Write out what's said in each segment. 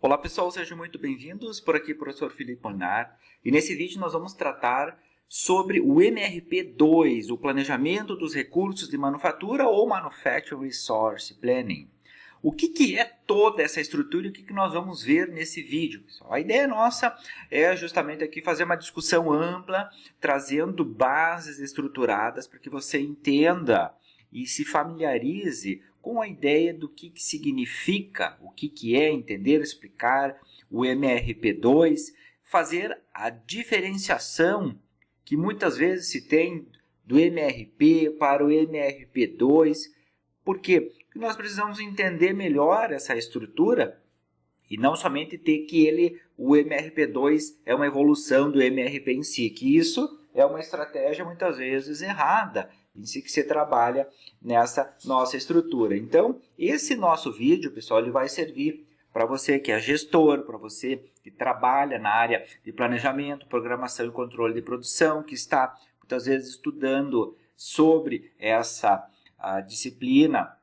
Olá pessoal, sejam muito bem-vindos. Por aqui, professor Felipe Molnar. E nesse vídeo nós vamos tratar sobre o MRP2, o Planejamento dos Recursos de Manufatura ou Manufacturing Resource Planning. O que é toda essa estrutura e o que nós vamos ver nesse vídeo, pessoal? A ideia nossa é justamente aqui fazer uma discussão ampla, trazendo bases estruturadas para que você entenda e se familiarize com a ideia do que significa, o que é entender, explicar o MRP2, fazer a diferenciação que muitas vezes se tem do MRP para o MRP2. Por quê? Porque nós precisamos entender melhor essa estrutura e não somente ter que o MRP2 é uma evolução do MRP em si, que isso é uma estratégia muitas vezes errada em si que se trabalha nessa nossa estrutura. Então, esse nosso vídeo, pessoal, ele vai servir para você que é gestor, para você que trabalha na área de planejamento, programação e controle de produção, que está muitas vezes estudando sobre essa disciplina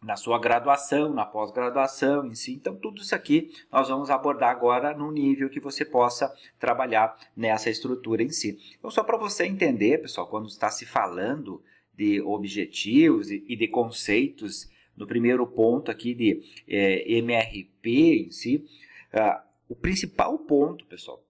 na sua graduação, na pós-graduação em si. Então, tudo isso aqui nós vamos abordar agora no nível que você possa trabalhar nessa estrutura em si. Então, só para você entender, pessoal, quando está se falando de objetivos e de conceitos, no primeiro ponto aqui de MRP em si, o principal ponto, pessoal,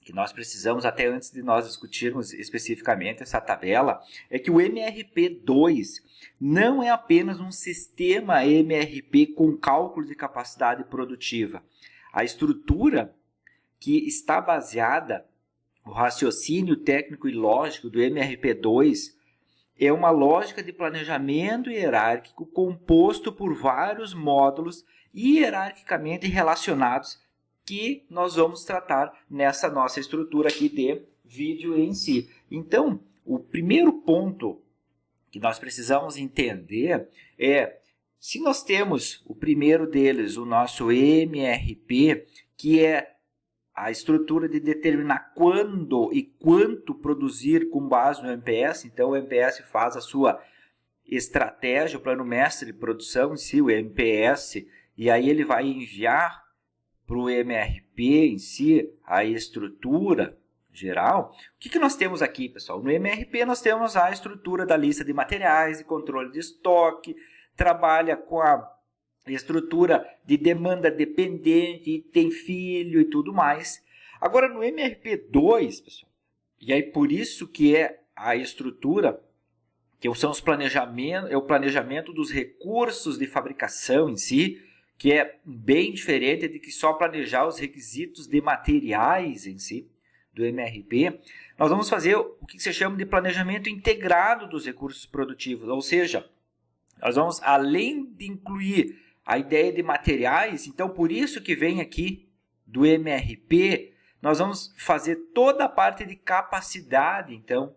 que nós precisamos, até antes de nós discutirmos especificamente essa tabela, é que o MRP2 não é apenas um sistema MRP com cálculo de capacidade produtiva. A estrutura que está baseada no raciocínio técnico e lógico do MRP2 é uma lógica de planejamento hierárquico composto por vários módulos hierarquicamente relacionados que nós vamos tratar nessa nossa estrutura aqui de vídeo em si. Então, o primeiro ponto que nós precisamos entender é, se nós temos o primeiro deles, o nosso MRP, que é a estrutura de determinar quando e quanto produzir com base no MPS, então o MPS faz a sua estratégia, o plano mestre de produção em si, o MPS, e aí ele vai enviar para o MRP em si, a estrutura geral. O que nós temos aqui, pessoal? No MRP nós temos a estrutura da lista de materiais e controle de estoque, trabalha com a estrutura de demanda dependente, tem filho e tudo mais. Agora no MRP2, pessoal, e aí por isso que é a estrutura, que são os planejamentos, é o planejamento dos recursos de fabricação em si, que é bem diferente de que só planejar os requisitos de materiais em si, do MRP. Nós vamos fazer o que se chama de planejamento integrado dos recursos produtivos, ou seja, nós vamos, além de incluir a ideia de materiais, então por isso que vem aqui do MRP, nós vamos fazer toda a parte de capacidade, então,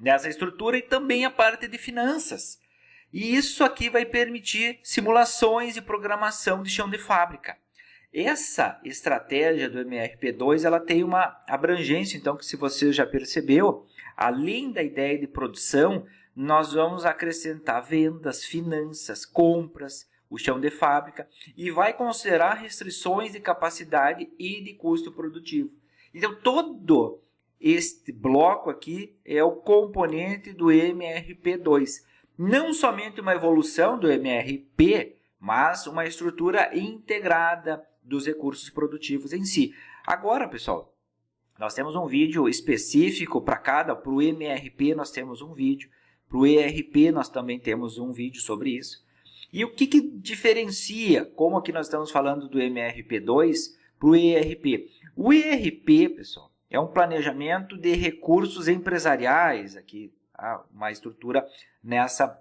nessa estrutura e também a parte de finanças. E isso aqui vai permitir simulações e programação de chão de fábrica. Essa estratégia do MRP2 ela tem uma abrangência, então, que se você já percebeu, além da ideia de produção, nós vamos acrescentar vendas, finanças, compras, o chão de fábrica e vai considerar restrições de capacidade e de custo produtivo. Então, todo este bloco aqui é o componente do MRP2. Não somente uma evolução do MRP, mas uma estrutura integrada dos recursos produtivos em si. Agora, pessoal, nós temos um vídeo específico para o MRP nós temos um vídeo, para o ERP nós também temos um vídeo sobre isso. E o que diferencia, como aqui nós estamos falando do MRP2 para o ERP? O ERP, pessoal, é um planejamento de recursos empresariais, aqui, uma estrutura nessa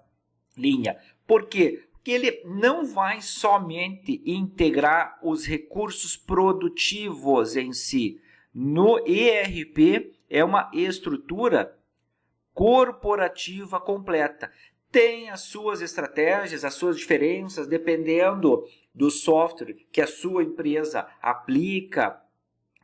linha. Por quê? Porque ele não vai somente integrar os recursos produtivos em si. No ERP é uma estrutura corporativa completa. Tem as suas estratégias, as suas diferenças, dependendo do software que a sua empresa aplica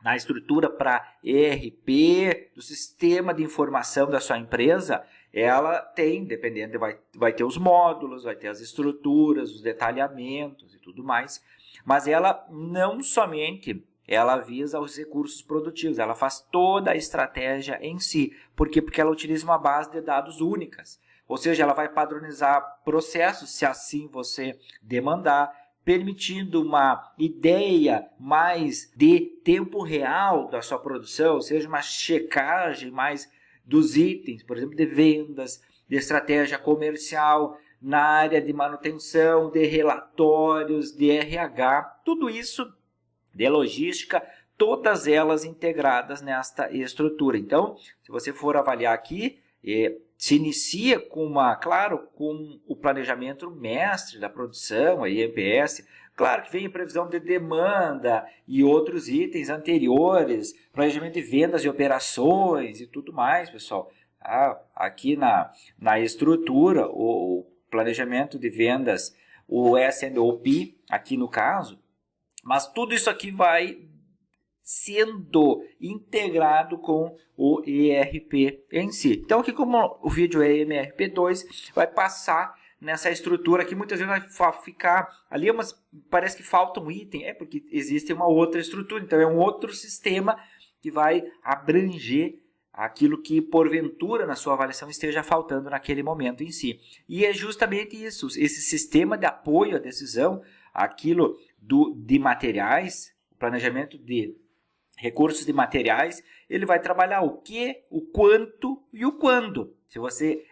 na estrutura para ERP, do sistema de informação da sua empresa, ela tem, dependendo, vai ter os módulos, vai ter as estruturas, os detalhamentos e tudo mais. mas ela não somente ela visa os recursos produtivos, ela faz toda a estratégia em si. Por quê? Porque ela utiliza uma base de dados únicas, ou seja, ela vai padronizar processos, se assim você demandar, permitindo uma ideia mais de tempo real da sua produção, ou seja, uma checagem mais dos itens, por exemplo, de vendas, de estratégia comercial, na área de manutenção, de relatórios, de RH, tudo isso de logística, todas elas integradas nesta estrutura. Então, se você for avaliar aqui, se inicia com com o planejamento mestre da produção, a IMPS, claro que vem a previsão de demanda e outros itens anteriores, planejamento de vendas e operações e tudo mais, pessoal. Aqui na estrutura, o planejamento de vendas, o S&OP, aqui no caso, mas tudo isso aqui vai sendo integrado com o ERP em si. Então aqui, como o vídeo é MRP2, vai passar nessa estrutura que muitas vezes vai ficar ali, mas parece que falta um item, porque existe uma outra estrutura, então é um outro sistema que vai abranger aquilo que porventura na sua avaliação esteja faltando naquele momento em si. E é justamente isso, esse sistema de apoio à decisão, aquilo de materiais, o planejamento de recursos de materiais, ele vai trabalhar o que, o quanto e o quando. Se você,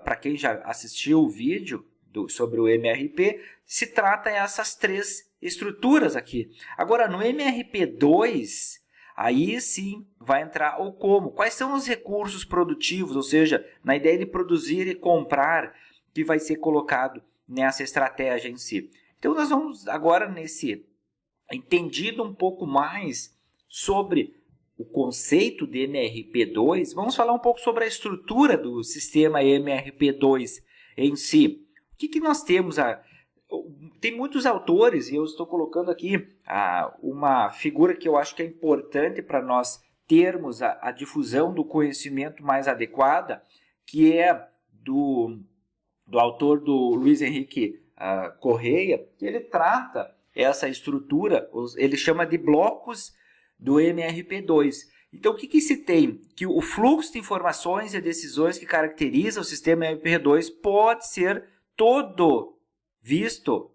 para quem já assistiu o vídeo sobre o MRP, se trata essas três estruturas aqui. Agora, no MRP2, aí sim vai entrar o como. Quais são os recursos produtivos, ou seja, na ideia de produzir e comprar, que vai ser colocado nessa estratégia em si. Então, nós vamos agora entendido um pouco mais sobre o conceito de MRP2, vamos falar um pouco sobre a estrutura do sistema MRP2 em si. O que nós temos? Tem muitos autores, e eu estou colocando aqui uma figura que eu acho que é importante para nós termos a difusão do conhecimento mais adequada, que é do autor do Luiz Henrique Correia, que ele trata essa estrutura, ele chama de blocos do MRP2. Então, o que se tem? Que o fluxo de informações e decisões que caracteriza o sistema MRP2 pode ser todo visto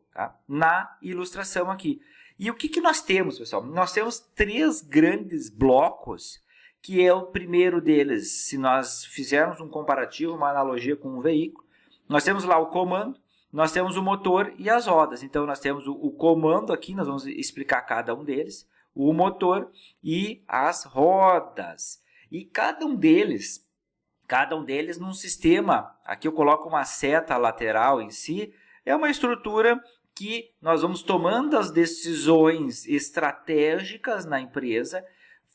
na ilustração aqui. E o que nós temos, pessoal? Nós temos três grandes blocos, que é o primeiro deles, se nós fizermos um comparativo, uma analogia com um veículo, nós temos lá o comando, nós temos o motor e as rodas. Então, nós temos o comando aqui, nós vamos explicar cada um deles, o motor e as rodas. E cada um deles num sistema, aqui eu coloco uma seta lateral em si, é uma estrutura que nós vamos tomando as decisões estratégicas na empresa,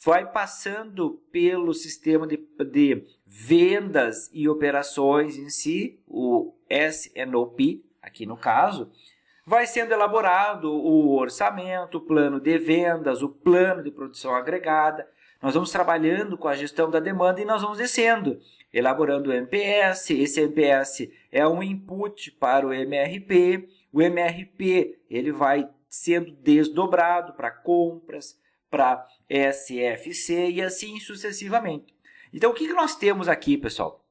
vai passando pelo sistema de vendas e operações em si, o S&OP, aqui no caso, vai sendo elaborado o orçamento, o plano de vendas, o plano de produção agregada. Nós vamos trabalhando com a gestão da demanda e nós vamos descendo, elaborando o MPS. Esse MPS é um input para o MRP. O MRP ele vai sendo desdobrado para compras, para SFC e assim sucessivamente. Então, o que nós temos aqui, pessoal?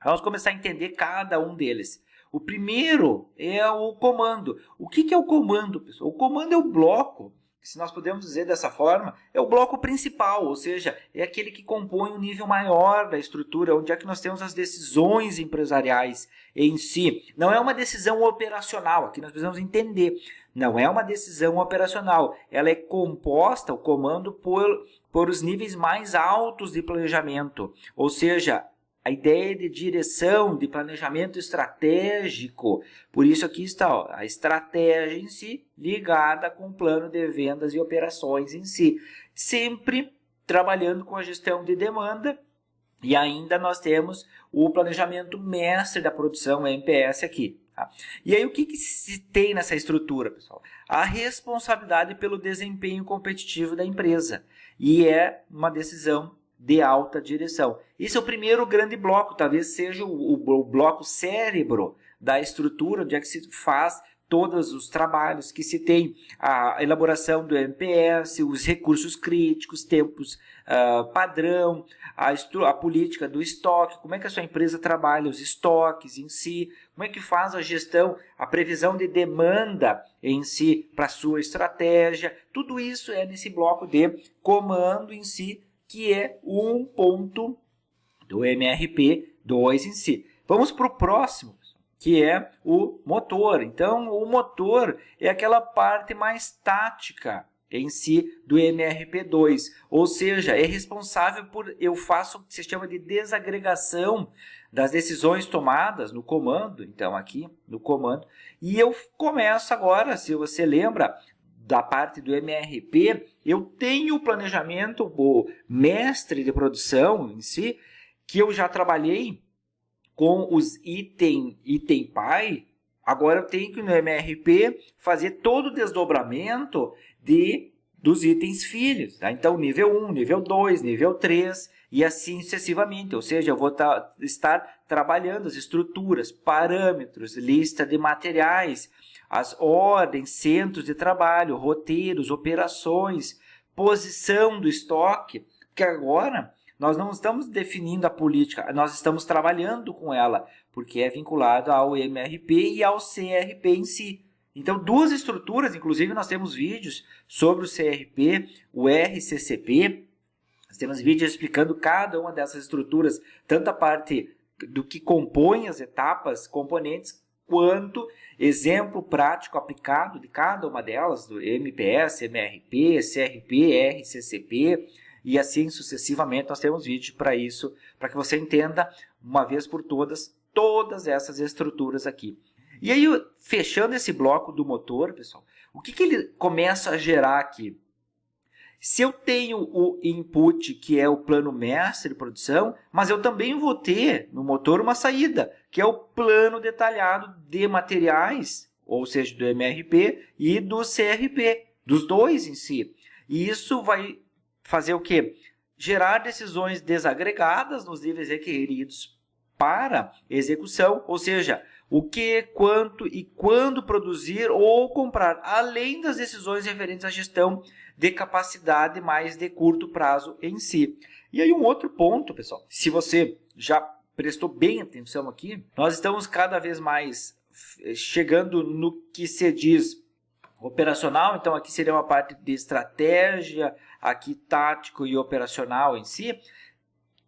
Vamos começar a entender cada um deles. O primeiro é o comando. O que é o comando, pessoal? O comando é o bloco, se nós podemos dizer dessa forma, é o bloco principal, ou seja, é aquele que compõe um nível maior da estrutura, onde é que nós temos as decisões empresariais em si. Não é uma decisão operacional, aqui nós precisamos entender. Não é uma decisão operacional, ela é composta, o comando, por os níveis mais altos de planejamento, ou seja, a ideia de direção, de planejamento estratégico. Por isso aqui está a estratégia em si, ligada com o plano de vendas e operações em si. Sempre trabalhando com a gestão de demanda. E ainda nós temos o planejamento mestre da produção, MPS aqui. Tá? E aí o que se tem nessa estrutura, pessoal? A responsabilidade pelo desempenho competitivo da empresa. E é uma decisão de alta direção. Esse é o primeiro grande bloco, talvez seja o bloco cérebro da estrutura, onde é que se faz todos os trabalhos que se tem, a elaboração do MPS, os recursos críticos, tempos padrão, a política do estoque, como é que a sua empresa trabalha os estoques em si, como é que faz a gestão, a previsão de demanda em si para a sua estratégia. Tudo isso é nesse bloco de comando em si, que é um ponto do MRP2 em si. Vamos para o próximo, que é o motor. Então, o motor é aquela parte mais tática em si do MRP2, ou seja, é responsável por, eu faço o que se chama de desagregação das decisões tomadas no comando, então aqui no comando, e eu começo agora, se você lembra, da parte do MRP, eu tenho o planejamento, o mestre de produção em si, que eu já trabalhei com os item pai, agora eu tenho que no MRP fazer todo o desdobramento dos itens filhos. Tá? Então, nível 1, nível 2, nível 3 e assim sucessivamente. Ou seja, eu vou estar trabalhando as estruturas, parâmetros, lista de materiais, as ordens, centros de trabalho, roteiros, operações, posição do estoque, porque agora nós não estamos definindo a política, nós estamos trabalhando com ela, porque é vinculado ao MRP e ao CRP em si. Então, duas estruturas, inclusive nós temos vídeos sobre o CRP, o RCCP, nós temos vídeos explicando cada uma dessas estruturas, tanto a parte do que compõe as etapas, componentes, quanto exemplo prático aplicado de cada uma delas, do MPS, MRP, CRP, RCCP, e assim sucessivamente. Nós temos vídeo para isso, para que você entenda uma vez por todas essas estruturas aqui. E aí, fechando esse bloco do motor, pessoal, o que ele começa a gerar aqui? Se eu tenho o input, que é o plano mestre de produção, mas eu também vou ter no motor uma saída, que é o plano detalhado de materiais, ou seja, do MRP e do CRP, dos dois em si. E isso vai fazer o quê? Gerar decisões desagregadas nos níveis requeridos para execução, ou seja, o que, quanto e quando produzir ou comprar, além das decisões referentes à gestão de capacidade mais de curto prazo em si. E aí um outro ponto, pessoal, se você já prestou bem atenção aqui, nós estamos cada vez mais chegando no que se diz operacional, então aqui seria uma parte de estratégia, aqui tático e operacional em si.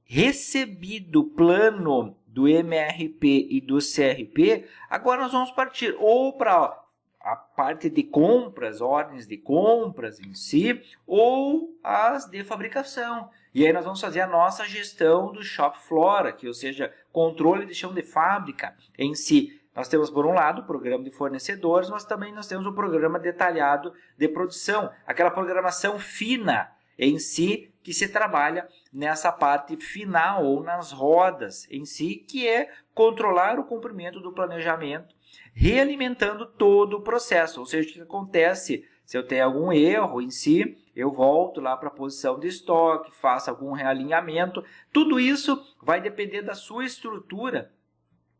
Recebido o plano do MRP e do CRP, agora nós vamos partir ou para a parte de compras, ordens de compras em si, ou as de fabricação. E aí nós vamos fazer a nossa gestão do shop floor aqui, ou seja, controle de chão de fábrica em si. Nós temos, por um lado, o programa de fornecedores, mas também nós temos o programa detalhado de produção, aquela programação fina em si, que se trabalha nessa parte final ou nas rodas em si, que é controlar o cumprimento do planejamento, realimentando todo o processo. Ou seja, o que acontece se eu tenho algum erro em si, eu volto lá para a posição de estoque, faço algum realinhamento. Tudo isso vai depender da sua estrutura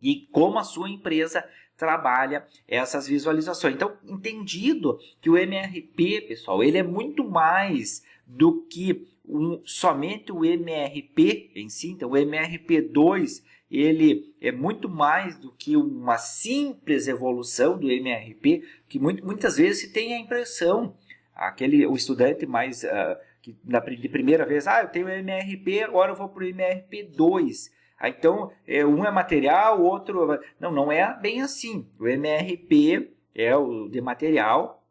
e como a sua empresa trabalha essas visualizações. Então, entendido que o MRP, pessoal, ele é muito mais do que somente o MRP em si. Então, o MRP2 ele é muito mais do que uma simples evolução do MRP, que muitas vezes se tem a impressão, o estudante mais de primeira vez, eu tenho o MRP, agora eu vou para o MRP2. Então, um é material, o outro... Não é bem assim. O MRP é o de material.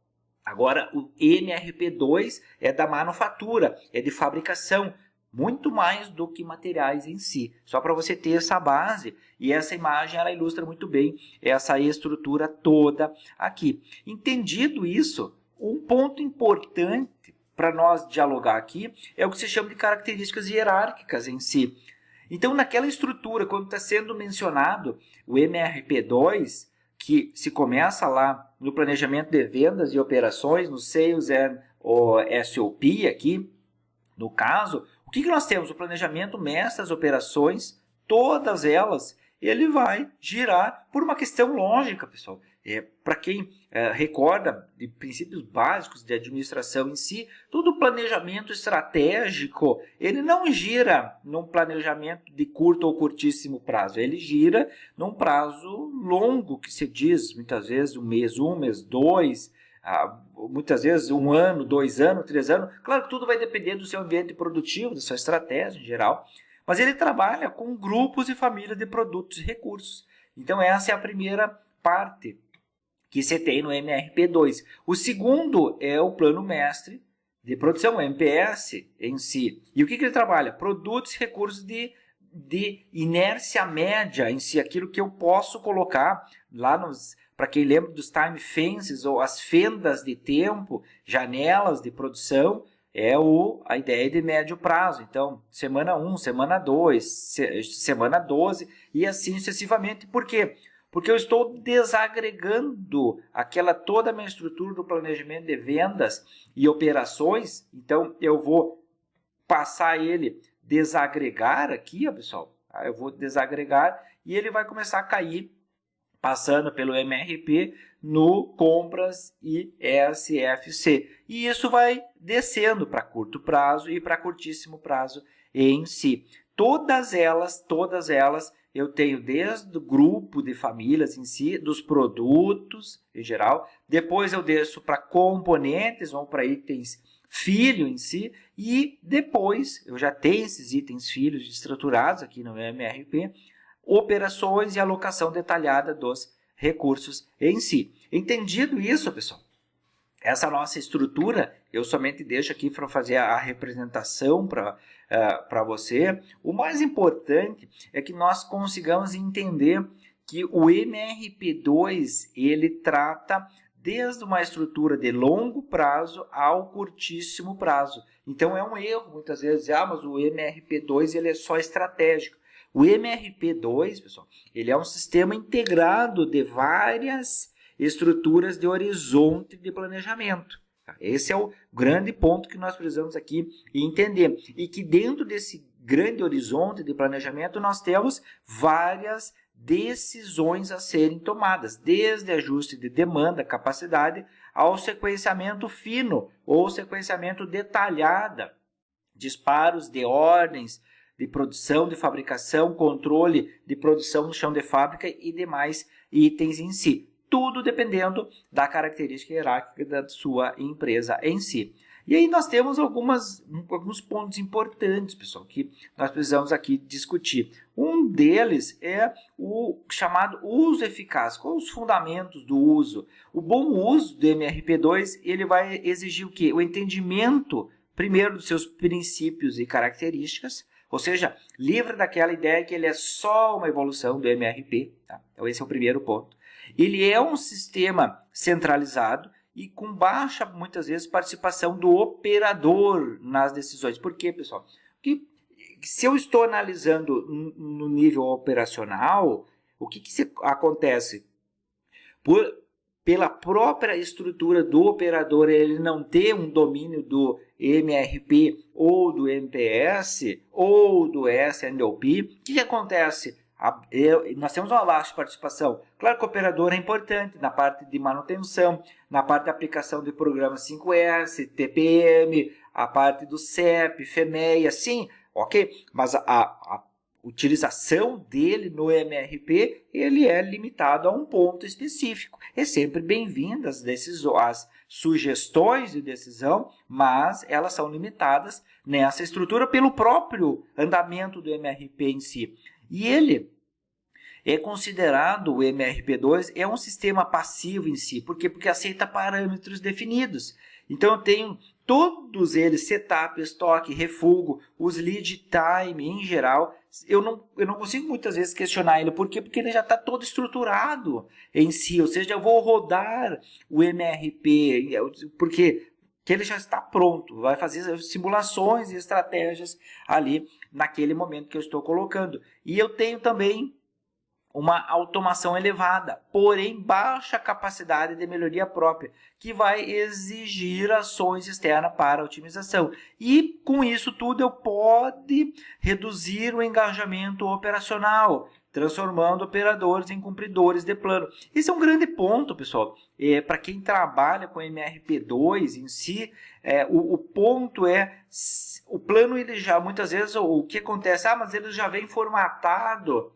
Agora, o MRP2 é da manufatura, é de fabricação. Muito mais do que materiais em si. Só para você ter essa base. E essa imagem, ela ilustra muito bem essa estrutura toda aqui. Entendido isso, um ponto importante para nós dialogar aqui é o que se chama de características hierárquicas em si. Então, naquela estrutura, quando está sendo mencionado o MRP2, que se começa lá no planejamento de vendas e operações, no Sales and SOP aqui, no caso, o que nós temos? O planejamento mestre das operações, todas elas, ele vai girar por uma questão lógica, pessoal. Para quem recorda de princípios básicos de administração em si, todo planejamento estratégico, ele não gira num planejamento de curto ou curtíssimo prazo, ele gira num prazo longo, que se diz muitas vezes um mês, dois, muitas vezes 1 ano, 2 anos, 3 anos. Claro que tudo vai depender do seu ambiente produtivo, da sua estratégia em geral, mas ele trabalha com grupos e famílias de produtos e recursos. Então essa é a primeira parte que você tem no MRP2. O segundo é o Plano Mestre de Produção, o MPS em si. E o que ele trabalha? Produtos e recursos de inércia média em si, aquilo que eu posso colocar lá para quem lembra dos time fences ou as fendas de tempo, janelas de produção, a ideia de médio prazo. Então, semana 1, semana 2, semana 12 e assim sucessivamente. Por quê? Porque eu estou desagregando toda a minha estrutura do planejamento de vendas e operações. Então, eu vou passar ele, desagregar aqui, ó, pessoal. Eu vou desagregar e ele vai começar a cair, passando pelo MRP, no compras e SFC. E isso vai descendo para curto prazo e para curtíssimo prazo em si. Todas elas, eu tenho desde o grupo de famílias em si, dos produtos em geral, depois eu desço para componentes ou para itens filho em si, e depois eu já tenho esses itens filhos estruturados aqui no MRP, operações e alocação detalhada dos recursos em si. Entendido isso, pessoal? Essa nossa estrutura, eu somente deixo aqui para fazer a representação para você. O mais importante é que nós consigamos entender que o MRP2 ele trata desde uma estrutura de longo prazo ao curtíssimo prazo. Então é um erro muitas vezes, mas o MRP2 ele é só estratégico. O MRP2, pessoal, ele é um sistema integrado de várias estruturas de horizonte de planejamento. Esse é o grande ponto que nós precisamos aqui entender. E que dentro desse grande horizonte de planejamento nós temos várias decisões a serem tomadas, desde ajuste de demanda, capacidade, ao sequenciamento fino ou sequenciamento detalhado, disparos de ordens de produção, de fabricação, controle de produção no chão de fábrica e demais itens em si. Tudo dependendo da característica hierárquica da sua empresa em si. E aí nós temos alguns pontos importantes, pessoal, que nós precisamos aqui discutir. Um deles é o chamado uso eficaz. Quais os fundamentos do uso? O bom uso do MRP2 ele vai exigir o quê? O entendimento, primeiro, dos seus princípios e características, ou seja, livre daquela ideia que ele é só uma evolução do MRP. Tá? Então esse é o primeiro ponto. Ele é um sistema centralizado e com baixa, muitas vezes, participação do operador nas decisões. Por quê, pessoal? Porque se eu estou analisando no nível operacional, o que acontece? Pela própria estrutura do operador, ele não ter um domínio do MRP ou do MPS ou do S&OP, o que acontece? Nós temos uma baixa participação. Claro que o operador é importante na parte de manutenção, na parte de aplicação de programas 5S, TPM, a parte do CEP, FEMEA, sim, ok? Mas a utilização dele no MRP, ele é limitado a um ponto específico. É sempre bem-vindas as sugestões de decisão, mas elas são limitadas nessa estrutura pelo próprio andamento do MRP em si. E ele é considerado, o MRP2, é um sistema passivo em si. Por quê? Porque aceita parâmetros definidos. Então, eu tenho todos eles, setup, estoque, refugo, os lead time em geral. Eu não consigo muitas vezes questionar ele. Por quê? Porque ele já está todo estruturado em si. Ou seja, eu vou rodar o MRP, porque ele já está pronto. Vai fazer simulações e estratégias ali naquele momento que eu estou colocando. E eu tenho também uma automação elevada, porém baixa capacidade de melhoria própria, que vai exigir ações externas para otimização. E com isso tudo eu posso reduzir o engajamento operacional, transformando operadores em cumpridores de plano. Esse é um grande ponto, pessoal. Para quem trabalha com MRP2 em si, o ponto é, o plano ele já, muitas vezes, o que acontece? Mas ele já vem formatado,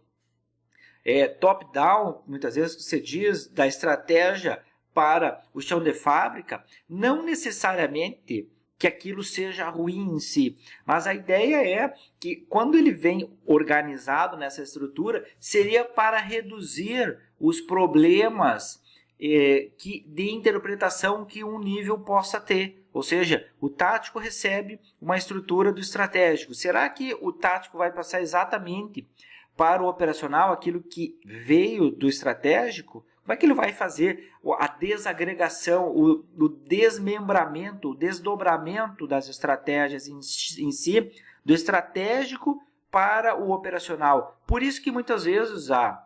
top-down, muitas vezes você diz, da estratégia para o chão de fábrica, não necessariamente que aquilo seja ruim em si, mas a ideia é que quando ele vem organizado nessa estrutura, seria para reduzir os problemas de interpretação que um nível possa ter. Ou seja, o tático recebe uma estrutura do estratégico. Será que o tático vai passar exatamente para o operacional aquilo que veio do estratégico? Como é que ele vai fazer a desagregação, o desmembramento, o desdobramento das estratégias em si, do estratégico para o operacional? Por isso que muitas vezes a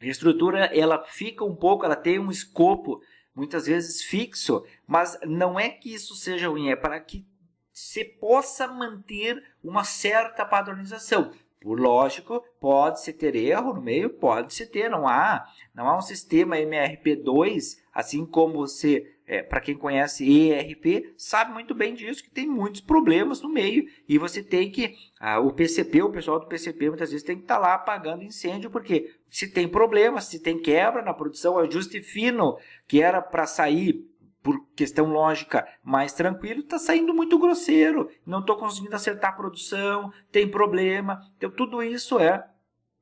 estrutura ela fica ela tem um escopo muitas vezes fixo, mas não é que isso seja ruim, é para que se possa manter uma certa padronização. Por lógico, pode-se ter erro no meio, pode-se ter, não há um sistema MRP2, assim como você, para quem conhece ERP, sabe muito bem disso, que tem muitos problemas no meio, e você tem que, o pessoal do PCP muitas vezes tem que estar lá apagando incêndio, porque se tem problemas, se tem quebra na produção, ajuste fino, que era para sair por questão lógica mais tranquilo, está saindo muito grosseiro, não estou conseguindo acertar a produção, tem problema. Então tudo isso é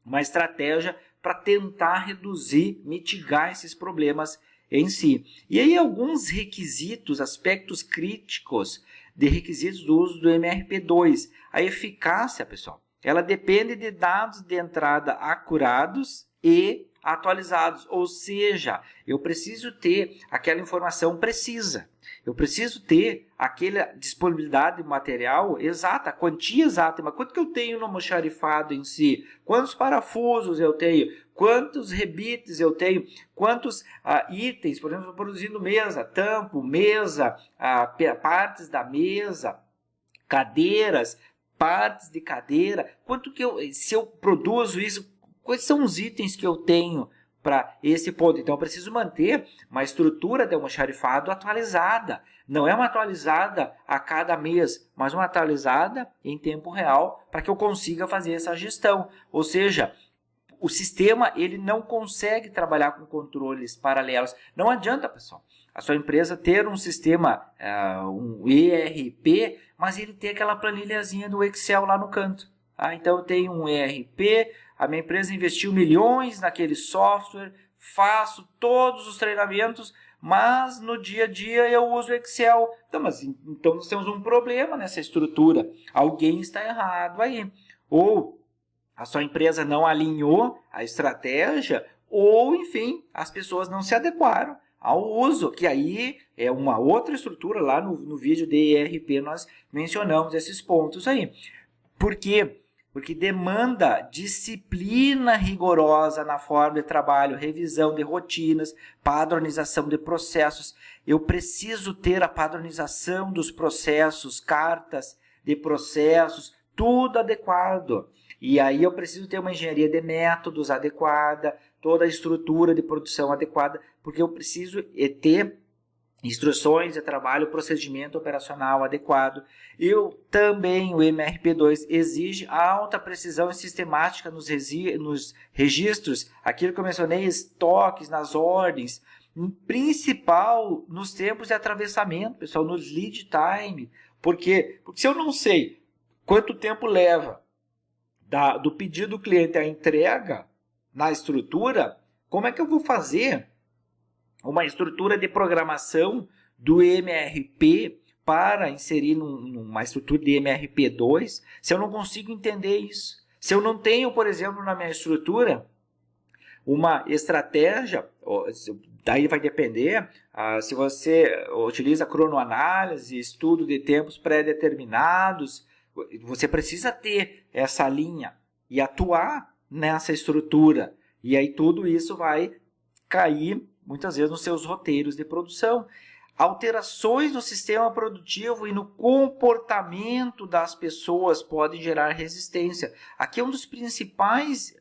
uma estratégia para tentar reduzir, mitigar esses problemas em si. E aí alguns requisitos, aspectos críticos de requisitos do uso do MRP2. A eficácia, pessoal, ela depende de dados de entrada acurados e atualizados, ou seja, eu preciso ter aquela informação precisa, eu preciso ter aquela disponibilidade de material exata, a quantia exata, mas quanto que eu tenho no almoxarifado em si, quantos parafusos eu tenho, quantos rebites eu tenho, quantos itens, por exemplo, produzindo mesa, tampo, mesa, partes da mesa, cadeiras, partes de cadeira, se eu produzo isso, quais são os itens que eu tenho para esse ponto? Então, eu preciso manter uma estrutura de almoxarifado atualizada. Não é uma atualizada a cada mês, mas uma atualizada em tempo real para que eu consiga fazer essa gestão. Ou seja, o sistema ele não consegue trabalhar com controles paralelos. Não adianta, pessoal, a sua empresa ter um sistema, um ERP, mas ele tem aquela planilhazinha do Excel lá no canto. Então, eu tenho um ERP, a minha empresa investiu milhões naquele software, faço todos os treinamentos, mas no dia a dia eu uso Excel. Então nós temos um problema nessa estrutura. Alguém está errado aí. Ou a sua empresa não alinhou a estratégia, ou, enfim, as pessoas não se adequaram ao uso, que aí é uma outra estrutura. Lá no vídeo de ERP nós mencionamos esses pontos aí. Por quê? Porque demanda disciplina rigorosa na forma de trabalho, revisão de rotinas, padronização de processos. Eu preciso ter a padronização dos processos, cartas de processos, tudo adequado. E aí eu preciso ter uma engenharia de métodos adequada, toda a estrutura de produção adequada, porque eu preciso ter instruções de trabalho, procedimento operacional adequado. O MRP2 exige alta precisão e sistemática nos registros, aquilo que eu mencionei, estoques, nas ordens, principal nos tempos de atravessamento, pessoal, nos lead time. Por quê? Porque se eu não sei quanto tempo leva do pedido do cliente à entrega na estrutura, como é que eu vou fazer uma estrutura de programação do MRP para inserir numa estrutura de MRP2, se eu não consigo entender isso? Se eu não tenho, por exemplo, na minha estrutura, uma estratégia, daí vai depender, se você utiliza cronoanálise, estudo de tempos pré-determinados, você precisa ter essa linha e atuar nessa estrutura. E aí tudo isso vai cair muitas vezes nos seus roteiros de produção. Alterações no sistema produtivo e no comportamento das pessoas podem gerar resistência. Aqui é um dos principais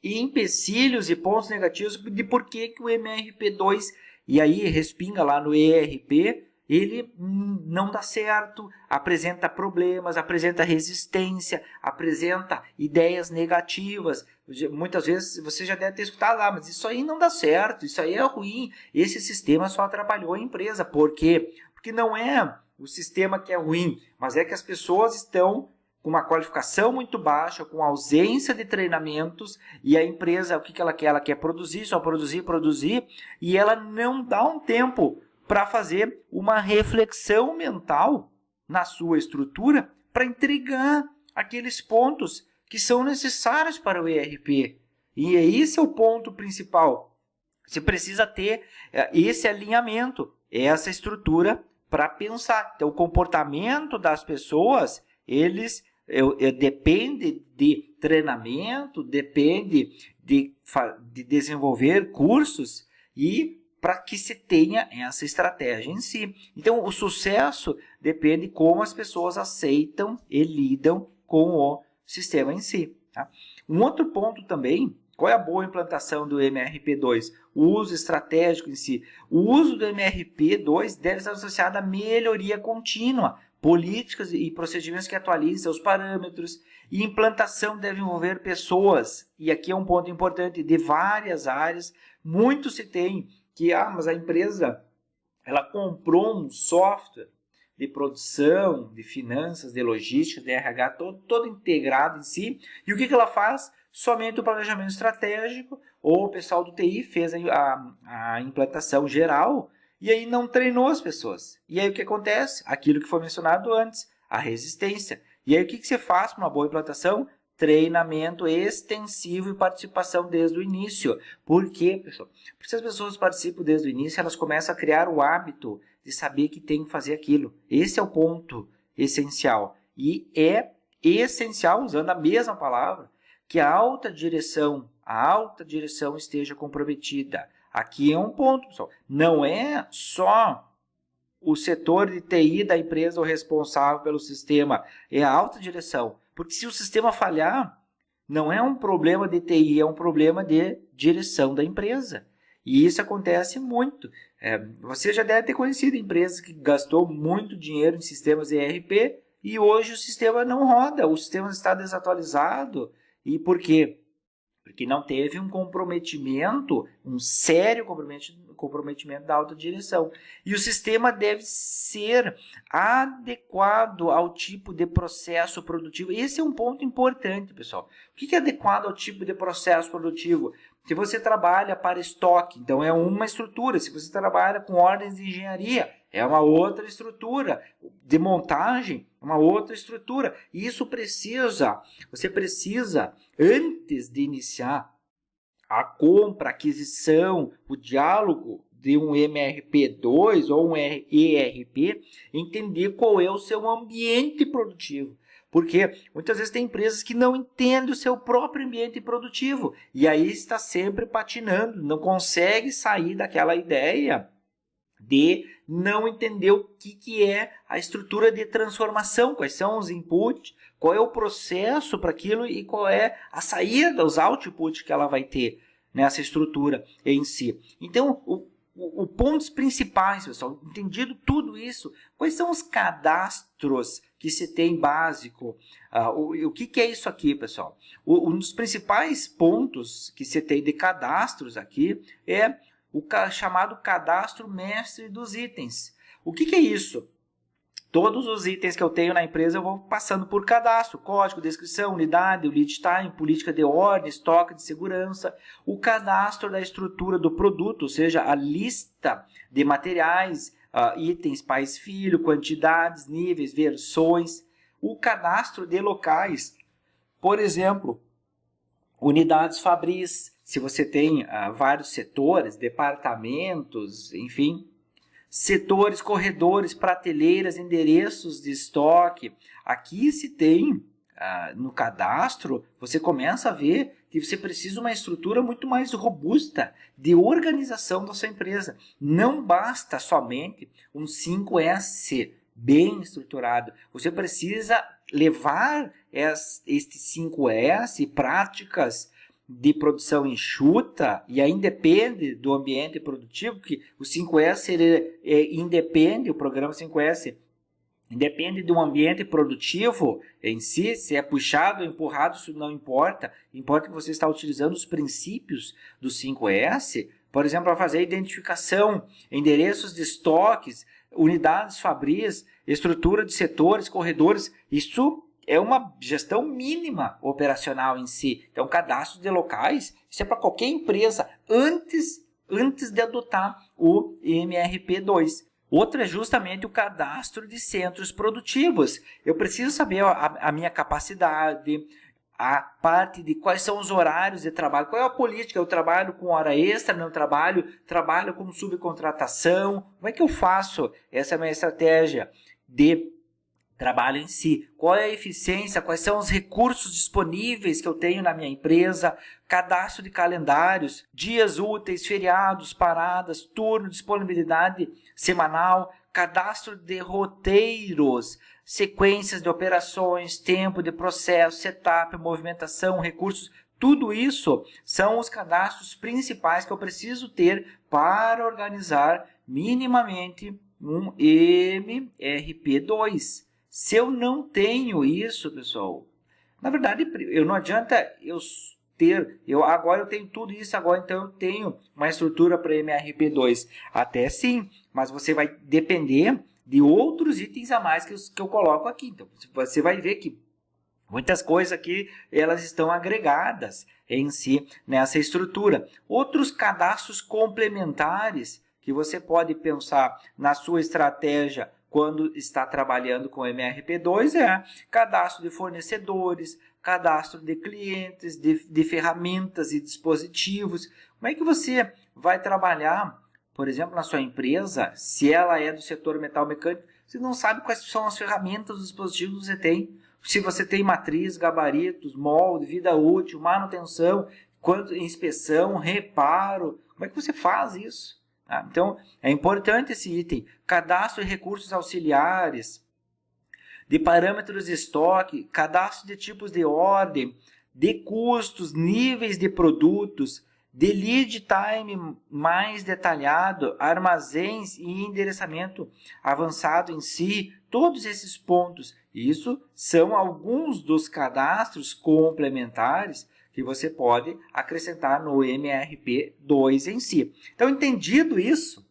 empecilhos e pontos negativos de por que o MRP2, e aí respinga lá no ERP, ele não dá certo, apresenta problemas, apresenta resistência, apresenta ideias negativas. Muitas vezes você já deve ter escutado lá, mas isso aí não dá certo, isso aí é ruim, esse sistema só atrapalhou a empresa. Por quê? Porque não é o sistema que é ruim, mas é que as pessoas estão com uma qualificação muito baixa, com ausência de treinamentos, e a empresa, o que ela quer? Ela quer produzir, só produzir, e ela não dá um tempo para fazer uma reflexão mental na sua estrutura para entregar aqueles pontos que são necessários para o ERP. E esse é o ponto principal. Você precisa ter esse alinhamento, essa estrutura para pensar. Então, o comportamento das pessoas, eles depende de treinamento, depende de desenvolver cursos e para que se tenha essa estratégia em si. Então, o sucesso depende de como as pessoas aceitam e lidam com o sistema em si. Tá? Um outro ponto também, qual é a boa implantação do MRP2? O uso estratégico em si. O uso do MRP2 deve estar associado à melhoria contínua, políticas e procedimentos que atualizem seus parâmetros, e implantação deve envolver pessoas, e aqui é um ponto importante, de várias áreas. Muito se tem que, mas a empresa ela comprou um software de produção, de finanças, de logística, de RH, todo integrado em si, e o que ela faz? Somente o planejamento estratégico, ou o pessoal do TI fez a implantação geral, e aí não treinou as pessoas. E aí o que acontece? Aquilo que foi mencionado antes, a resistência. E aí o que você faz para uma boa implantação? Treinamento extensivo e participação desde o início. Por quê, pessoal? Porque se as pessoas participam desde o início, elas começam a criar o hábito de saber que tem que fazer aquilo. Esse é o ponto essencial. E é essencial, usando a mesma palavra, que a alta direção esteja comprometida. Aqui é um ponto, pessoal. Não é só o setor de TI da empresa o responsável pelo sistema, é a alta direção. Porque se o sistema falhar, não é um problema de TI, é um problema de direção da empresa. E isso acontece muito. Você já deve ter conhecido empresas que gastou muito dinheiro em sistemas ERP e hoje o sistema não roda, o sistema está desatualizado. E por quê? Porque não teve um comprometimento, um sério comprometimento da alta direção. E o sistema deve ser adequado ao tipo de processo produtivo. Esse é um ponto importante, pessoal. O que é adequado ao tipo de processo produtivo? Se você trabalha para estoque, então é uma estrutura. Se você trabalha com ordens de engenharia, é uma outra estrutura. De montagem, uma outra estrutura. E isso você precisa, antes de iniciar a compra, a aquisição, o diálogo de um MRP2 ou um ERP, entender qual é o seu ambiente produtivo. Porque muitas vezes tem empresas que não entendem o seu próprio ambiente produtivo e aí está sempre patinando, não consegue sair daquela ideia de não entender o que é a estrutura de transformação, quais são os inputs, qual é o processo para aquilo e qual é a saída, os outputs que ela vai ter nessa estrutura em si. Então, os pontos principais, pessoal, entendido tudo isso, quais são os cadastros que se tem básico? O que é isso aqui, pessoal? Um dos principais pontos que se tem de cadastros aqui é o chamado cadastro mestre dos itens. O que é isso? Todos os itens que eu tenho na empresa eu vou passando por cadastro, código, descrição, unidade, o lead time, política de ordem, estoque de segurança, o cadastro da estrutura do produto, ou seja, a lista de materiais, itens, pais, filho, quantidades, níveis, versões, o cadastro de locais, por exemplo, unidades fabris, se você tem vários setores, departamentos, enfim, setores, corredores, prateleiras, endereços de estoque. Aqui se tem, no cadastro, você começa a ver que você precisa de uma estrutura muito mais robusta de organização da sua empresa. Não basta somente um 5S bem estruturado. Você precisa levar este 5S, práticas de produção enxuta, e aí depende do ambiente produtivo, que o 5S independe, o programa 5S independe de um ambiente produtivo em si, se é puxado ou empurrado, isso não importa. Importa que você está utilizando os princípios do 5S, por exemplo, para fazer identificação, endereços de estoques, unidades fabris, estrutura de setores, corredores. Isso é uma gestão mínima operacional em si. Então, cadastro de locais, isso é para qualquer empresa, antes de adotar o MRP2. Outro é justamente o cadastro de centros produtivos. Eu preciso saber a minha capacidade, a parte de quais são os horários de trabalho, qual é a política, eu trabalho com hora extra, não trabalho com subcontratação, como é que eu faço? Essa é a minha estratégia de trabalho em si. Qual é a eficiência, quais são os recursos disponíveis que eu tenho na minha empresa, cadastro de calendários, dias úteis, feriados, paradas, turno, disponibilidade semanal, cadastro de roteiros, sequências de operações, tempo de processo, setup, movimentação, recursos. Tudo isso são os cadastros principais que eu preciso ter para organizar minimamente um MRP2. Se eu não tenho isso, pessoal, na verdade, não adianta agora eu tenho tudo isso, agora então eu tenho uma estrutura para MRP2. Até sim, mas você vai depender de outros itens a mais que eu coloco aqui. Então, você vai ver que muitas coisas aqui, elas estão agregadas em si nessa estrutura. Outros cadastros complementares que você pode pensar na sua estratégia quando está trabalhando com MRP2 é cadastro de fornecedores, cadastro de clientes, de ferramentas e dispositivos. Como é que você vai trabalhar, por exemplo, na sua empresa, se ela é do setor metal mecânico, você não sabe quais são as ferramentas, os dispositivos que você tem. Se você tem matriz, gabaritos, molde, vida útil, manutenção, inspeção, reparo, como é que você faz isso? Então, é importante esse item. Cadastro de recursos auxiliares, de parâmetros de estoque, cadastro de tipos de ordem, de custos, níveis de produtos, de lead time mais detalhado, armazéns e endereçamento avançado em si, todos esses pontos. Isso são alguns dos cadastros complementares que você pode acrescentar no MRP2 em si. Então, entendido isso,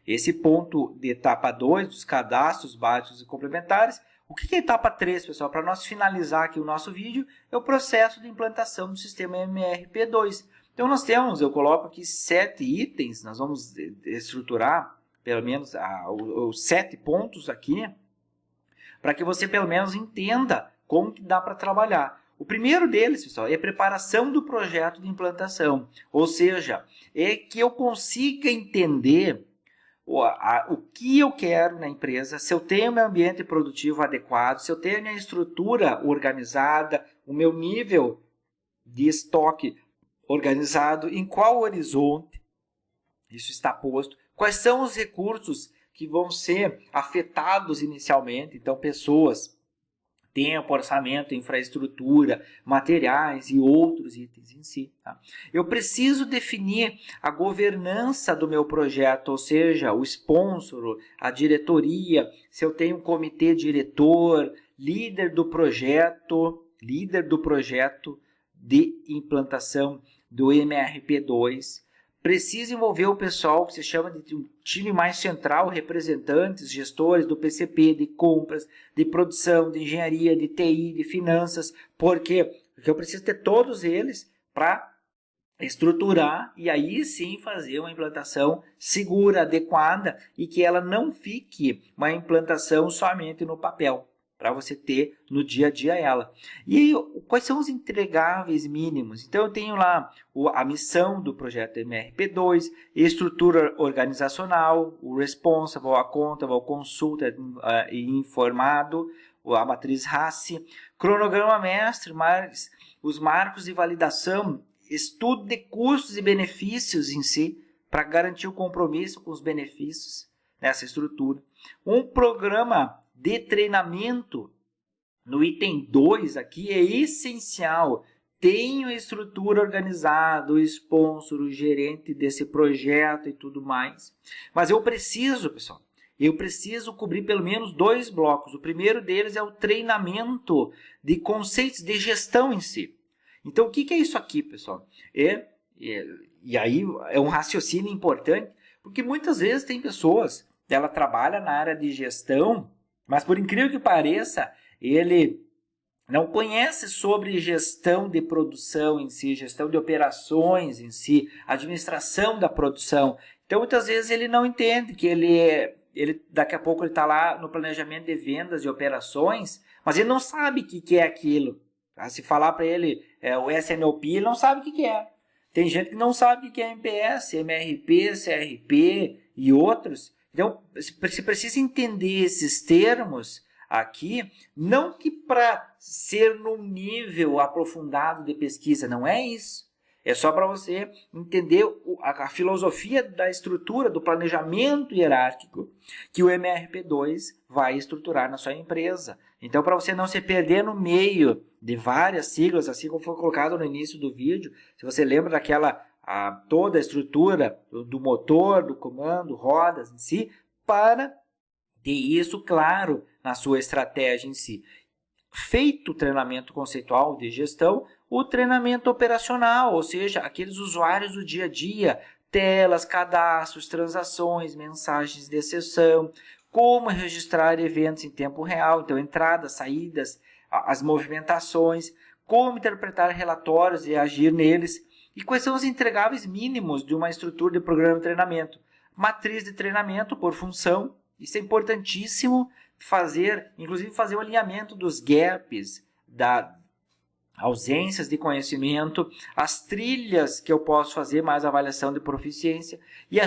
esse ponto de etapa 2, dos cadastros básicos e complementares, o que é a etapa 3, pessoal? Para nós finalizar aqui o nosso vídeo, é o processo de implantação do sistema MRP2. Então, nós temos, eu coloco aqui 7 itens, nós vamos estruturar pelo menos os 7 pontos aqui, para que você pelo menos entenda como que dá para trabalhar. O primeiro deles, pessoal, é a preparação do projeto de implantação. Ou seja, é que eu consiga entender o que eu quero na empresa, se eu tenho meu ambiente produtivo adequado, se eu tenho a minha estrutura organizada, o meu nível de estoque organizado, em qual horizonte isso está posto, quais são os recursos que vão ser afetados inicialmente, então pessoas, tempo, orçamento, infraestrutura, materiais e outros itens em si. Tá? Eu preciso definir a governança do meu projeto, ou seja, o sponsor, a diretoria, se eu tenho um comitê diretor, líder do projeto de implantação do MRP2. Precisa envolver o pessoal que se chama de um time mais central, representantes, gestores do PCP, de compras, de produção, de engenharia, de TI, de finanças. Por quê? Porque eu preciso ter todos eles para estruturar e aí sim fazer uma implantação segura, adequada e que ela não fique uma implantação somente no papel, para você ter no dia a dia ela. E quais são os entregáveis mínimos? Então, eu tenho lá a missão do projeto MRP2, estrutura organizacional, o responsible, a accountable, consulta e informado, a matriz RACI, cronograma mestre, os marcos de validação, estudo de custos e benefícios em si, para garantir o compromisso com os benefícios nessa estrutura. Um programa de treinamento no item 2 aqui é essencial tenho a estrutura organizada, o sponsor, o gerente desse projeto e tudo mais. Mas eu preciso, pessoal, cobrir pelo menos 2 blocos. O primeiro deles é o treinamento de conceitos de gestão em si. Então, o que é isso aqui, pessoal? E aí é um raciocínio importante, porque muitas vezes tem pessoas, ela trabalha na área de gestão, mas por incrível que pareça, ele não conhece sobre gestão de produção em si, gestão de operações em si, administração da produção. Então, muitas vezes ele não entende que ele daqui a pouco ele está lá no planejamento de vendas e operações, mas ele não sabe o que é aquilo. Se falar para ele o SNOP, ele não sabe o que é. Tem gente que não sabe o que é MPS, MRP, CRP e outros. Então, você precisa entender esses termos aqui, não que para ser num nível aprofundado de pesquisa, não é isso. É só para você entender a filosofia da estrutura, do planejamento hierárquico que o MRP2 vai estruturar na sua empresa. Então, para você não se perder no meio de várias siglas, assim como foi colocado no início do vídeo, se você lembra daquela toda a estrutura do motor, do comando, rodas em si, para ter isso claro na sua estratégia em si. Feito o treinamento conceitual de gestão, o treinamento operacional, ou seja, aqueles usuários do dia a dia, telas, cadastros, transações, mensagens de sessão, como registrar eventos em tempo real, então entradas, saídas, as movimentações, como interpretar relatórios e agir neles, e quais são os entregáveis mínimos de uma estrutura de programa de treinamento. Matriz de treinamento por função, isso é importantíssimo, inclusive fazer o alinhamento dos gaps, da ausências de conhecimento, as trilhas que eu posso fazer, mais avaliação de proficiência, e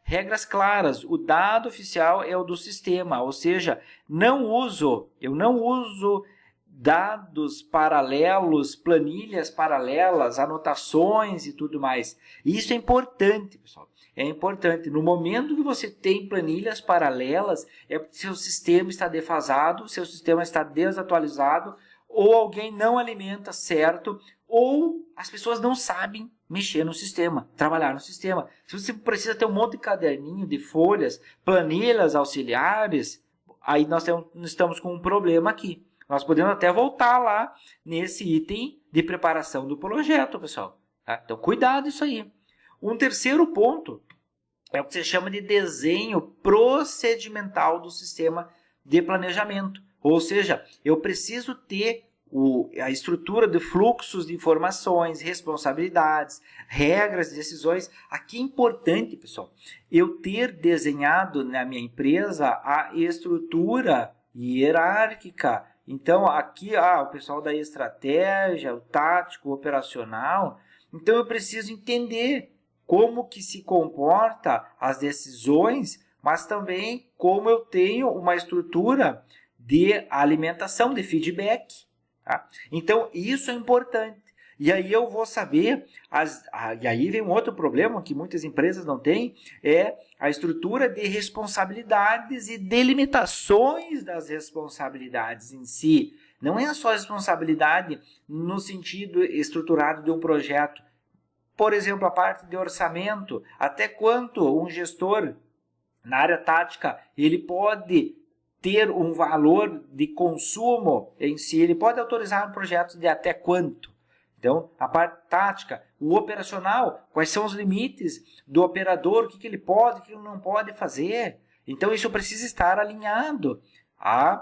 regras claras. O dado oficial é o do sistema, ou seja, eu não uso dados paralelos, planilhas paralelas, anotações e tudo mais. Isso é importante, pessoal. É importante. No momento que você tem planilhas paralelas, é porque seu sistema está defasado, seu sistema está desatualizado, ou alguém não alimenta certo, ou as pessoas não sabem mexer no sistema, trabalhar no sistema. Se você precisa ter um monte de caderninho, de folhas, planilhas auxiliares, aí nós estamos com um problema aqui. Nós podemos até voltar lá nesse item de preparação do projeto, pessoal. Tá? Então, cuidado isso aí. Um terceiro ponto é o que se chama de desenho procedimental do sistema de planejamento. Ou seja, eu preciso ter a estrutura de fluxos de informações, responsabilidades, regras, decisões. Aqui é importante, pessoal, eu ter desenhado na minha empresa a estrutura hierárquica. Então, aqui o pessoal da estratégia, o tático, o operacional. Então, eu preciso entender como que se comporta as decisões, mas também como eu tenho uma estrutura de alimentação, de feedback. Tá? Então, isso é importante. E aí eu vou saber, e aí vem um outro problema que muitas empresas não têm, é a estrutura de responsabilidades e delimitações das responsabilidades em si. Não é só responsabilidade no sentido estruturado de um projeto. Por exemplo, a parte de orçamento, até quanto um gestor na área tática, ele pode ter um valor de consumo em si, ele pode autorizar um projeto de até quanto. Então, a parte tática, o operacional, quais são os limites do operador, o que ele pode, o que ele não pode fazer. Então, isso precisa estar alinhado às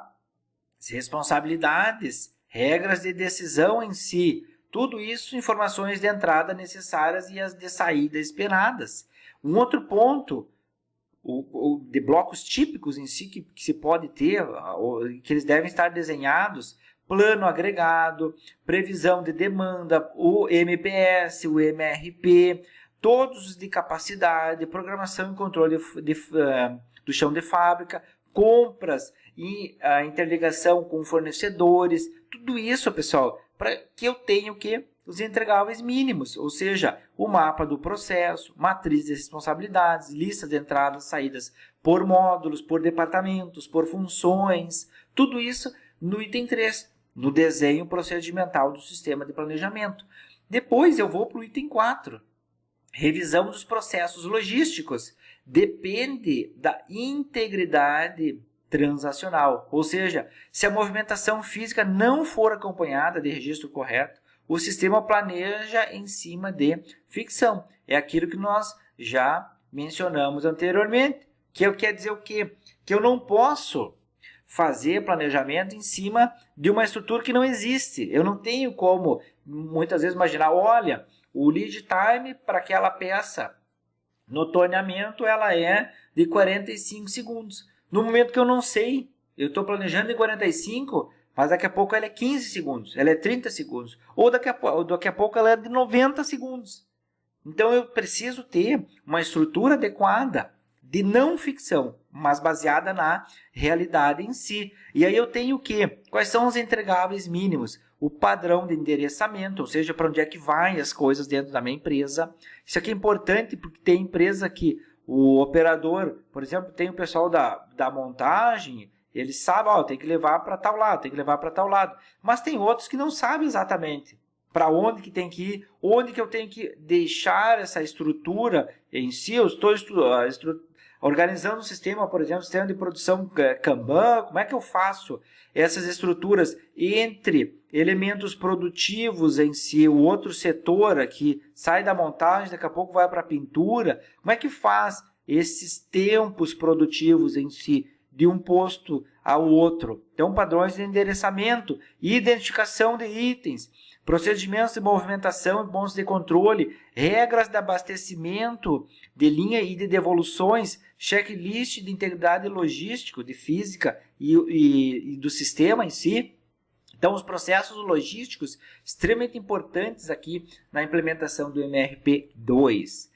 responsabilidades, regras de decisão em si. Tudo isso, informações de entrada necessárias e as de saída esperadas. Um outro ponto, de blocos típicos em si que se pode ter, que eles devem estar desenhados, plano agregado, previsão de demanda, o MPS, o MRP, todos os de capacidade, programação e controle do chão de fábrica, compras e a interligação com fornecedores, tudo isso, pessoal, para que eu tenha o quê? Os entregáveis mínimos, ou seja, o mapa do processo, matriz de responsabilidades, lista de entradas e saídas por módulos, por departamentos, por funções, tudo isso no item 3. no desenho procedimental do sistema de planejamento. Depois eu vou para o item 4. Revisão dos processos logísticos. Depende da integridade transacional. Ou seja, se a movimentação física não for acompanhada de registro correto, o sistema planeja em cima de ficção. É aquilo que nós já mencionamos anteriormente. Que quer dizer o quê? Que eu não posso fazer planejamento em cima de uma estrutura que não existe. Eu não tenho como, muitas vezes, imaginar, olha, o lead time para aquela peça no torneamento ela é de 45 segundos. No momento que eu não sei, eu estou planejando em 45, mas daqui a pouco ela é 15 segundos, ela é 30 segundos, ou daqui a pouco ela é de 90 segundos. Então eu preciso ter uma estrutura adequada de não ficção, mas baseada na realidade em si. E aí eu tenho o quê? Quais são os entregáveis mínimos? O padrão de endereçamento, ou seja, para onde é que vai as coisas dentro da minha empresa. Isso aqui é importante porque tem empresa que o operador, por exemplo, tem o pessoal da montagem, ele sabe, tem que levar para tal lado, tem que levar para tal lado. Mas tem outros que não sabem exatamente para onde que tem que ir, onde que eu tenho que deixar essa estrutura em si. Eu estou organizando um sistema, por exemplo, sistema de produção Kanban. Como é que eu faço essas estruturas entre elementos produtivos em si, o outro setor aqui sai da montagem, daqui a pouco vai para a pintura? Como é que faz esses tempos produtivos em si, de um posto ao outro? Então, padrões de endereçamento, identificação de itens, procedimentos de movimentação e pontos de controle, regras de abastecimento de linha e de devoluções, checklist de integridade logística, de física e do sistema em si. Então, os processos logísticos extremamente importantes aqui na implementação do MRP2.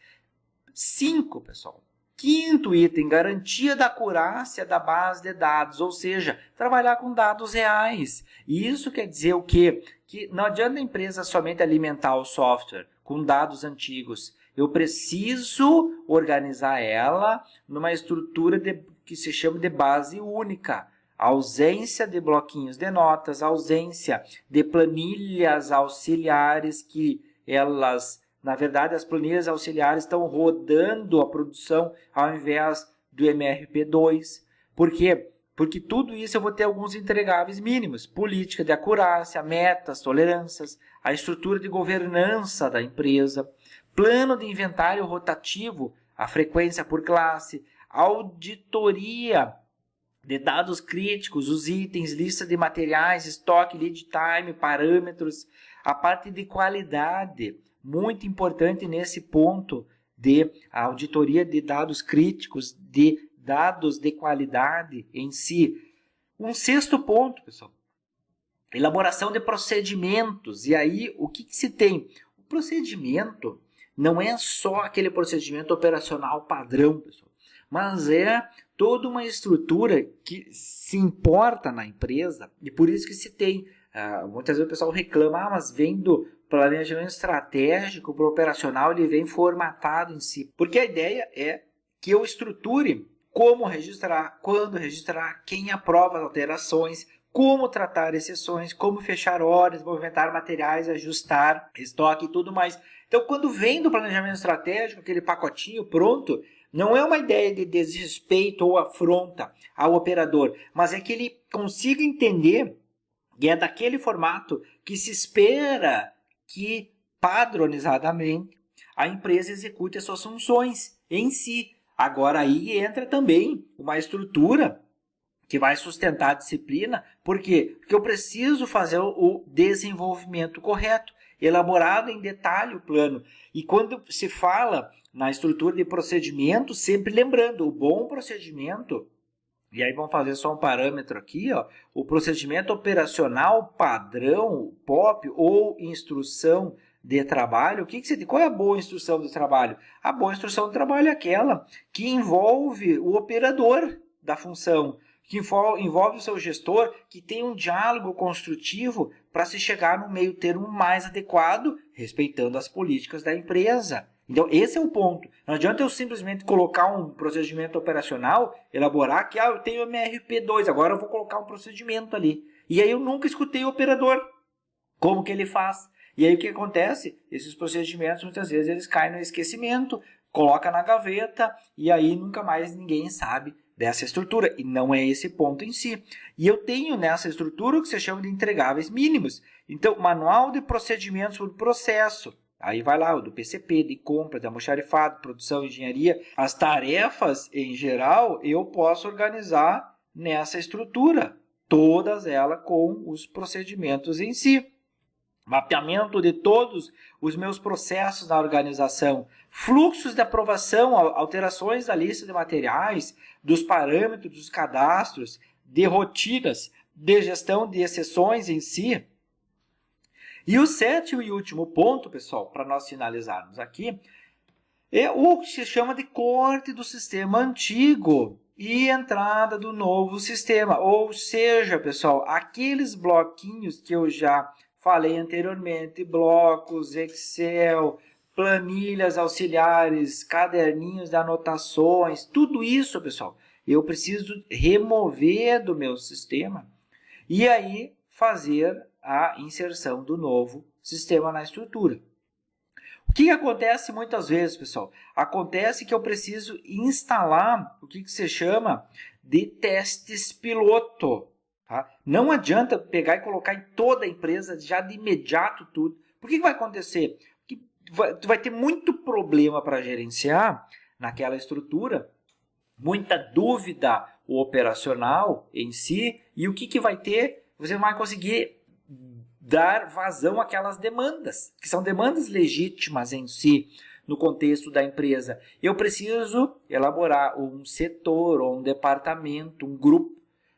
5, pessoal. Quinto item, garantia da acurácia da base de dados, ou seja, trabalhar com dados reais. E isso quer dizer o quê? Que não adianta a empresa somente alimentar o software com dados antigos. Eu preciso organizar ela numa estrutura que se chama de base única. Ausência de bloquinhos de notas, ausência de planilhas auxiliares que elas... Na verdade, as planilhas auxiliares estão rodando a produção ao invés do MRP2. Por quê? Porque tudo isso eu vou ter alguns entregáveis mínimos. Política de acurácia, metas, tolerâncias, a estrutura de governança da empresa, plano de inventário rotativo, a frequência por classe, auditoria de dados críticos, os itens, lista de materiais, estoque, lead time, parâmetros, a parte de qualidade. Muito importante nesse ponto de auditoria de dados críticos, de dados de qualidade em si. Um sexto ponto, pessoal, elaboração de procedimentos. E aí, o que se tem? O procedimento não é só aquele procedimento operacional padrão, pessoal, mas é toda uma estrutura que se importa na empresa e por isso que se tem. Muitas vezes o pessoal reclama, mas vem do planejamento estratégico para o operacional, ele vem formatado em si. Porque a ideia é que eu estruture como registrar, quando registrar, quem aprova as alterações, como tratar exceções, como fechar horas, movimentar materiais, ajustar estoque e tudo mais. Então, quando vem do planejamento estratégico, aquele pacotinho pronto, não é uma ideia de desrespeito ou afronta ao operador, mas é que ele consiga entender, e é daquele formato que se espera que, padronizadamente, a empresa execute as suas funções em si. Agora aí entra também uma estrutura que vai sustentar a disciplina. Por quê? Porque eu preciso fazer o desenvolvimento correto, elaborado em detalhe o plano. E quando se fala na estrutura de procedimento, sempre lembrando, o bom procedimento, e aí vamos fazer só um parâmetro aqui, o procedimento operacional padrão, POP, ou instrução de trabalho. Qual é a boa instrução de trabalho? A boa instrução de trabalho é aquela que envolve o operador da função, que envolve o seu gestor, que tem um diálogo construtivo para se chegar no meio termo mais adequado, respeitando as políticas da empresa. Então, esse é o ponto. Não adianta eu simplesmente colocar um procedimento operacional, elaborar que eu tenho MRP2, agora eu vou colocar um procedimento ali. E aí eu nunca escutei o operador, como que ele faz. E aí o que acontece? Esses procedimentos, muitas vezes, eles caem no esquecimento, coloca na gaveta, e aí nunca mais ninguém sabe dessa estrutura. E não é esse ponto em si. E eu tenho nessa estrutura o que se chama de entregáveis mínimos. Então, manual de procedimentos por processo. Aí vai lá o do PCP, de compra, de almoxarifado, produção, engenharia. As tarefas, em geral, eu posso organizar nessa estrutura. Todas elas com os procedimentos em si. Mapeamento de todos os meus processos na organização. Fluxos de aprovação, alterações da lista de materiais, dos parâmetros, dos cadastros, de rotinas, de gestão de exceções em si. E o sétimo e último ponto, pessoal, para nós finalizarmos aqui, é o que se chama de corte do sistema antigo e entrada do novo sistema. Ou seja, pessoal, aqueles bloquinhos que eu já falei anteriormente, blocos, Excel, planilhas auxiliares, caderninhos de anotações, tudo isso, pessoal, eu preciso remover do meu sistema e aí fazer a inserção do novo sistema na estrutura. O que acontece muitas vezes, pessoal? Acontece que eu preciso instalar o que se chama de testes piloto. Tá? Não adianta pegar e colocar em toda a empresa já de imediato tudo. Por que vai acontecer? Porque tu vai ter muito problema para gerenciar naquela estrutura, muita dúvida operacional em si, e o que vai ter? Você não vai conseguir dar vazão àquelas demandas, que são demandas legítimas em si, no contexto da empresa. Eu preciso elaborar um setor, ou um departamento, um grupo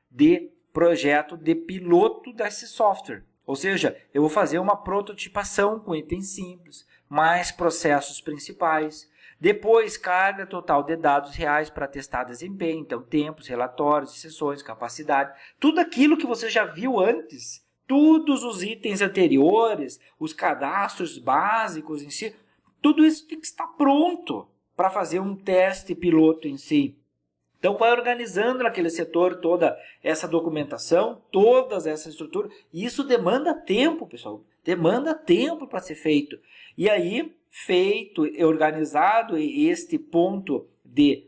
de projeto de piloto desse software. Ou seja, eu vou fazer uma prototipação com itens simples, mais processos principais. Depois, carga total de dados reais para testar desempenho, então tempos, relatórios, sessões, capacidade, tudo aquilo que você já viu antes. Todos os itens anteriores, os cadastros básicos em si, tudo isso tem que estar pronto para fazer um teste piloto em si. Então, vai organizando naquele setor toda essa documentação, todas essas estruturas. E isso demanda tempo, pessoal. Demanda tempo para ser feito. E aí, feito e organizado este ponto de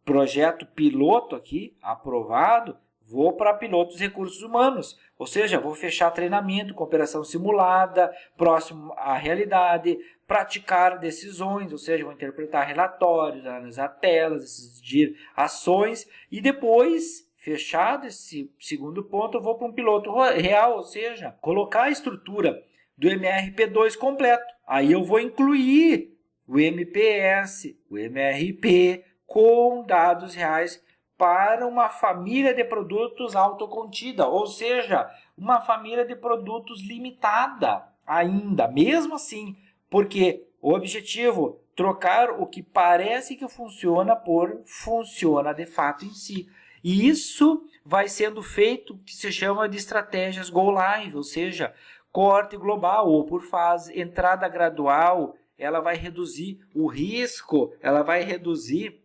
projeto piloto aqui, aprovado, vou para pilotos recursos humanos, ou seja, vou fechar treinamento com operação simulada, próximo à realidade, praticar decisões, ou seja, vou interpretar relatórios, analisar telas, decidir ações e depois, fechado esse segundo ponto, eu vou para um piloto real, ou seja, colocar a estrutura do MRP2 completo. Aí eu vou incluir o MPS, o MRP com dados reais para uma família de produtos autocontida, ou seja, uma família de produtos limitada ainda, mesmo assim, porque o objetivo é trocar o que parece que funciona por funciona de fato em si. E isso vai sendo feito que se chama de estratégias Go Live, ou seja, corte global ou por fase, entrada gradual, ela vai reduzir o risco, ela vai reduzir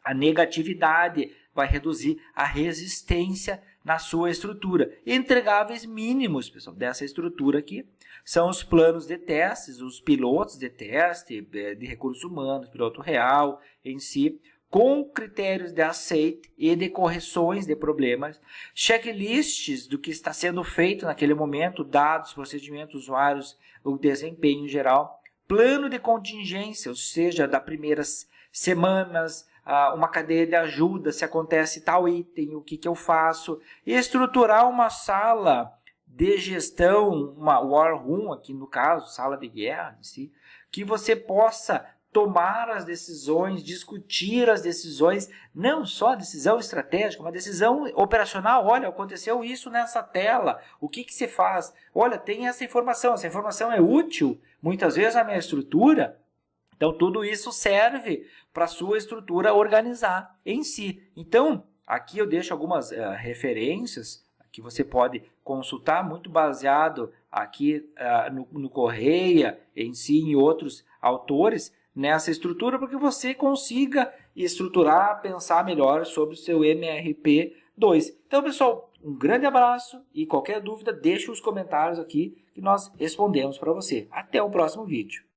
a negatividade, vai reduzir a resistência na sua estrutura. Entregáveis mínimos, pessoal, dessa estrutura aqui são os planos de testes, os pilotos de teste de recursos humanos, piloto real em si, com critérios de aceite e de correções de problemas, checklists do que está sendo feito naquele momento, dados, procedimentos, usuários, o desempenho em geral, plano de contingência, ou seja, das primeiras semanas, uma cadeia de ajuda, se acontece tal item, o que eu faço, e estruturar uma sala de gestão, uma war room, aqui no caso, sala de guerra em si, que você possa tomar as decisões, discutir as decisões, não só a decisão estratégica, uma decisão operacional. Olha, aconteceu isso nessa tela, o que se faz? Olha, tem essa informação é útil, muitas vezes, na minha estrutura. Então, tudo isso serve para a sua estrutura organizar em si. Então, aqui eu deixo algumas referências que você pode consultar, muito baseado aqui no Correia, em si, em outros autores, nessa estrutura para que você consiga estruturar, pensar melhor sobre o seu MRP2. Então, pessoal, um grande abraço e qualquer dúvida, deixe os comentários aqui que nós respondemos para você. Até o próximo vídeo.